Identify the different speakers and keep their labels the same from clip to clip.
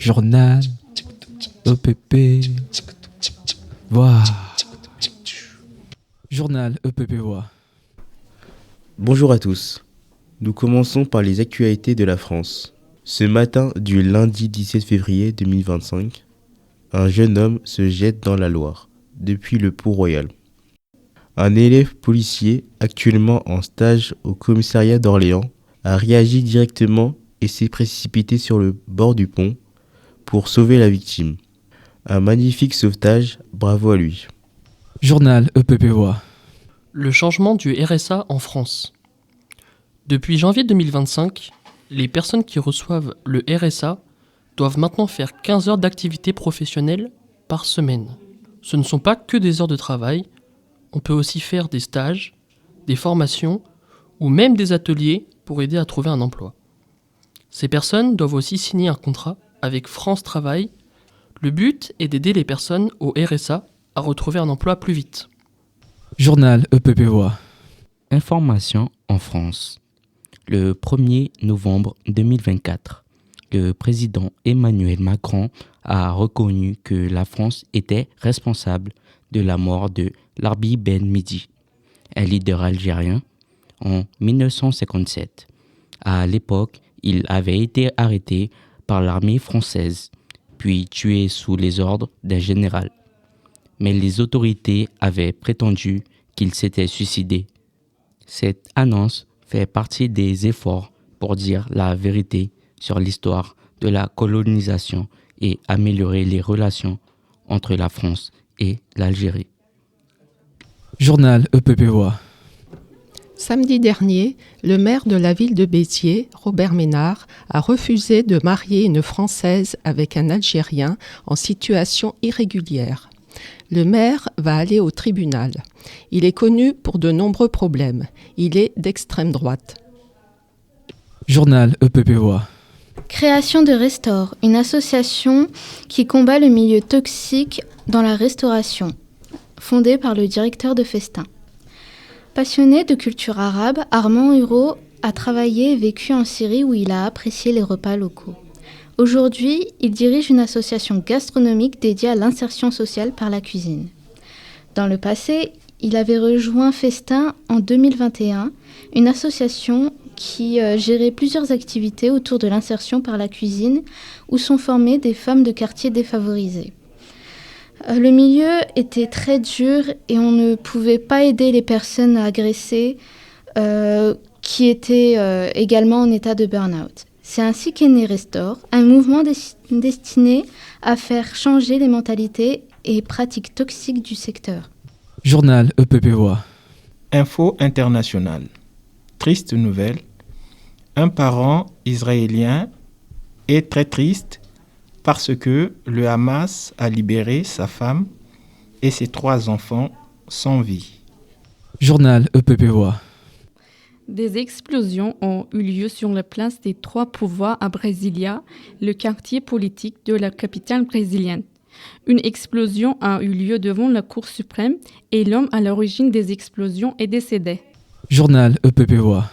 Speaker 1: Journal EPP Voix. Journal EPP Voix.
Speaker 2: Bonjour à tous. Nous commençons par les actualités de la France. Ce matin du lundi 17 février 2025, un jeune homme se jette dans la Loire, depuis le Pont-Royal. Un élève policier, actuellement en stage au commissariat d'Orléans, a réagi directement et s'est précipité sur le bord du pont pour sauver la victime. Un magnifique sauvetage, bravo à lui.
Speaker 1: Journal EPP Voix.
Speaker 3: Le changement du RSA en France. Depuis janvier 2025, les personnes qui reçoivent le RSA doivent maintenant faire 15 heures d'activité professionnelle par semaine. Ce ne sont pas que des heures de travail, on peut aussi faire des stages, des formations ou même des ateliers pour aider à trouver un emploi. Ces personnes doivent aussi signer un contrat avec France Travail. Le but est d'aider les personnes au RSA à retrouver un emploi plus vite.
Speaker 1: Journal EPP Voix.
Speaker 4: Information en France. Le 1er novembre 2024, le président Emmanuel Macron a reconnu que la France était responsable de la mort de Larbi Ben Midi, un leader algérien, en 1957. À l'époque, il avait été arrêté par l'armée française, puis tué sous les ordres d'un général. Mais les autorités avaient prétendu qu'il s'était suicidé. Cette annonce fait partie des efforts pour dire la vérité sur l'histoire de la colonisation et améliorer les relations entre la France et l'Algérie.
Speaker 1: Journal EPP Voix.
Speaker 5: Samedi dernier, le maire de la ville de Béziers, Robert Ménard, a refusé de marier une Française avec un Algérien en situation irrégulière. Le maire va aller au tribunal. Il est connu pour de nombreux problèmes. Il est d'extrême droite.
Speaker 1: Journal EPP Voix.
Speaker 6: Création de Restore, une association qui combat le milieu toxique dans la restauration, fondée par le directeur de Festin. Passionné de culture arabe, Armand Huro a travaillé et vécu en Syrie où il a apprécié les repas locaux. Aujourd'hui, il dirige une association gastronomique dédiée à l'insertion sociale par la cuisine. Dans le passé, il avait rejoint Festin en 2021, une association qui gérait plusieurs activités autour de l'insertion par la cuisine où sont formées des femmes de quartiers défavorisés. Le milieu était très dur et on ne pouvait pas aider les personnes agressées qui étaient également en état de burn-out. C'est ainsi qu'est né Restore, un mouvement destiné à faire changer les mentalités et pratiques toxiques du secteur.
Speaker 1: Journal EPP Voix.
Speaker 7: Info internationale. Triste nouvelle. Un parent israélien est très triste parce que le Hamas a libéré sa femme et ses 3 enfants sans vie.
Speaker 1: Journal EPP Voix.
Speaker 8: Des explosions ont eu lieu sur la place des 3 pouvoirs à Brasilia, le quartier politique de la capitale brésilienne. Une explosion a eu lieu devant la Cour suprême et l'homme à l'origine des explosions est décédé.
Speaker 1: Journal EPP Voix.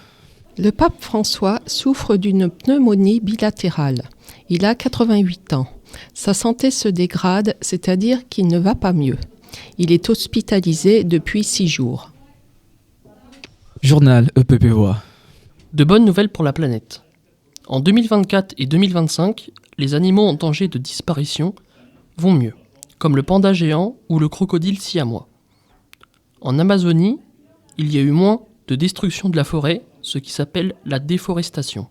Speaker 5: Le pape François souffre d'une pneumonie bilatérale. Il a 88 ans. Sa santé se dégrade, c'est-à-dire qu'il ne va pas mieux. Il est hospitalisé depuis 6 jours.
Speaker 1: Journal EPP Voix.
Speaker 3: De bonnes nouvelles pour la planète. En 2024 et 2025, les animaux en danger de disparition vont mieux, comme le panda géant ou le crocodile siamois. En Amazonie, il y a eu moins de destruction de la forêt, ce qui s'appelle la déforestation.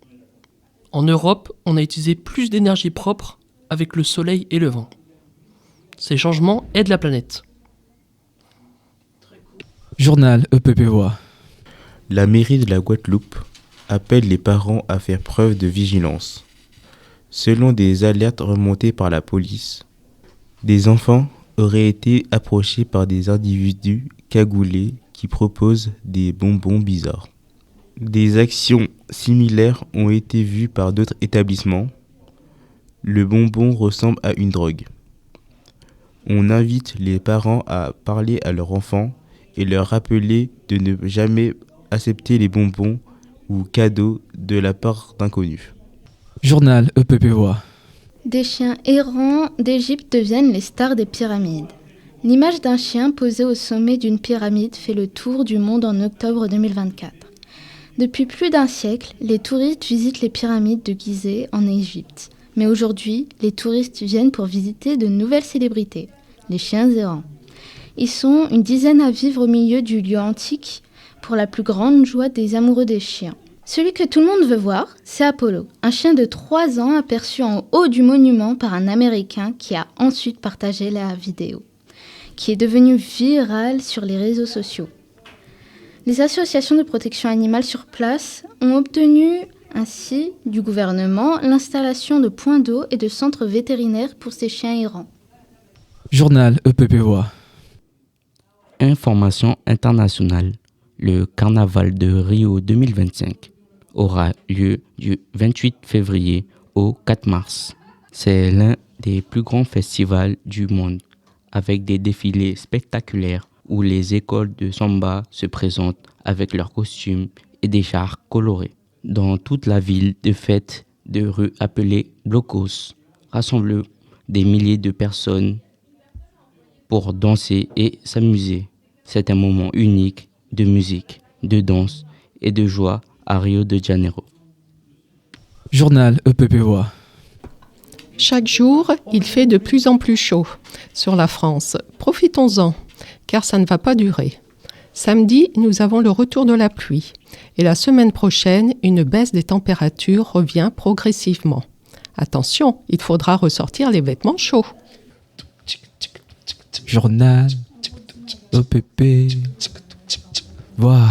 Speaker 3: En Europe, on a utilisé plus d'énergie propre avec le soleil et le vent. Ces changements aident la planète.
Speaker 1: Journal EPP Voix.
Speaker 2: La mairie de la Guadeloupe appelle les parents à faire preuve de vigilance. Selon des alertes remontées par la police, des enfants auraient été approchés par des individus cagoulés qui proposent des bonbons bizarres. Des actions similaires ont été vues par d'autres établissements. Le bonbon ressemble à une drogue. On invite les parents à parler à leurs enfants et leur rappeler de ne jamais accepter les bonbons ou cadeaux de la part d'inconnus.
Speaker 1: Journal EPP Voix.
Speaker 6: Des chiens errants d'Égypte deviennent les stars des pyramides. L'image d'un chien posé au sommet d'une pyramide fait le tour du monde en octobre 2024. Depuis plus d'un siècle, les touristes visitent les pyramides de Gizeh en Égypte. Mais aujourd'hui, les touristes viennent pour visiter de nouvelles célébrités, les chiens errants. Ils sont une dizaine à vivre au milieu du lieu antique pour la plus grande joie des amoureux des chiens. Celui que tout le monde veut voir, c'est Apollo, un chien de 3 ans aperçu en haut du monument par un Américain qui a ensuite partagé la vidéo, qui est devenue virale sur les réseaux sociaux. Les associations de protection animale sur place ont obtenu ainsi du gouvernement l'installation de points d'eau et de centres vétérinaires pour ces chiens errants.
Speaker 1: Journal EPP Voix.
Speaker 4: Information internationale. Le carnaval de Rio 2025 aura lieu du 28 février au 4 mars. C'est l'un des plus grands festivals du monde, avec des défilés spectaculaires où les écoles de samba se présentent avec leurs costumes et des chars colorés. Dans toute la ville, de fêtes de rue appelées blocos rassemblent des milliers de personnes pour danser et s'amuser. C'est un moment unique de musique, de danse et de joie à Rio de Janeiro.
Speaker 1: Journal EPP Voix.
Speaker 5: Chaque jour, il fait de plus en plus chaud sur la France. Profitons-en, car ça ne va pas durer. Samedi, nous avons le retour de la pluie. Et la semaine prochaine, une baisse des températures revient progressivement. Attention, il faudra ressortir les vêtements chauds.
Speaker 1: Journal EPP Voix.